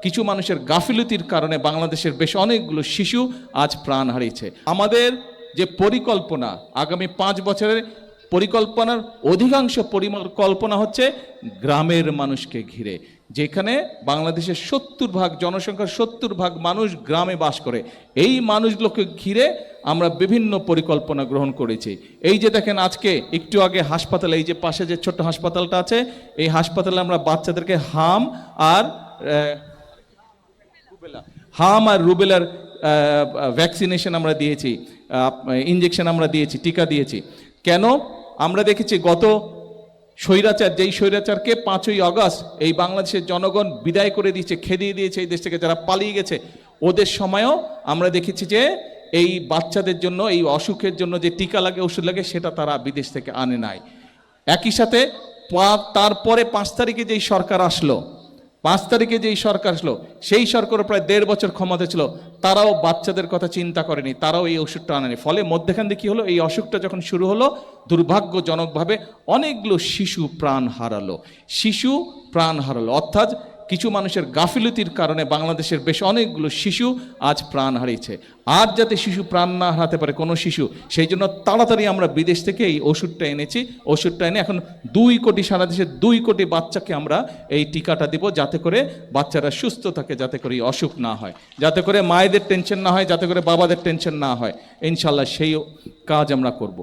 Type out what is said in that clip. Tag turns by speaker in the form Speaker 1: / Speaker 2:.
Speaker 1: কিছু মানুষের গাফিলতির কারণে বাংলাদেশের বেশ অনেকগুলো শিশু আজ প্রাণ হারিয়েছে। আমাদের যে পরিকল্পনা, আগামী 5 বছরের পরিকল্পনার অধিকাংশ পরিকল্পনা হচ্ছে গ্রামের মানুষকে ঘিরে, যেখানে বাংলাদেশের 70% জনসংখ্যার 70% মানুষ গ্রামে বাস করে। এই মানুষগুলোকে ঘিরে আমরা বিভিন্ন পরিকল্পনা গ্রহণ করেছি। এই যে দেখেন, আজকে একটু আগে হাসপাতালে, এই যে পাশে যে ছোট্ট হাসপাতালটা আছে, এই হাসপাতালে আমরা বাচ্চাদেরকে হাম আর রুবেলার ভ্যাকসিনেশন আমরা দিয়েছি, ইঞ্জেকশন আমরা দিয়েছি, টিকা দিয়েছি। কেন? আমরা দেখেছি গত যেই স্বৈরাচারকে 5ই আগস্ট এই বাংলাদেশের জনগণ বিদায় করে দিয়েছে, খেদিয়ে দিয়েছে এই দেশ থেকে, যারা পালিয়ে গেছে, ওদের সময়ও আমরা দেখেছি যে এই বাচ্চাদের জন্য, এই অসুখের জন্য যে টিকা লাগে, ওষুধ লাগে, সেটা তারা বিদেশ থেকে আনে নাই। একই সাথে তারপরে 5 তারিখে যেই সরকার আসলো, সেই সরকারও প্রায় 1.5 বছর ক্ষমতা ছিল, তারাও বাচ্চাদের কথা চিন্তা করেনি, তারাও এই ওষুধটা আনেনি। ফলে মধ্যখান দিয়ে কি হলো, এই অসুখটা যখন শুরু হলো, দুর্ভাগ্যজনকভাবে অনেকগুলো শিশু প্রাণ হারালো। অর্থাৎ কিছু মানুষের গাফিলতির কারণে বাংলাদেশের বেশ অনেকগুলো শিশু আজ প্রাণ হারিয়েছে। আর যাতে শিশু প্রাণ না হারাতে পারে কোনো শিশু, সেই জন্য তাড়াতাড়ি আমরা বিদেশ থেকে এই ওষুধটা এনেছি। ওষুধটা এনে এখন 2 কোটি, সারা দেশের 2 কোটি বাচ্চাকে আমরা এই টিকাটা দিব, যাতে করে বাচ্চারা সুস্থ থাকে, যাতে করে এই অসুখ না হয়, যাতে করে মায়েদের টেনশন না হয়, যাতে করে বাবাদের টেনশন না হয়। ইনশাল্লাহ সেই কাজ আমরা করব।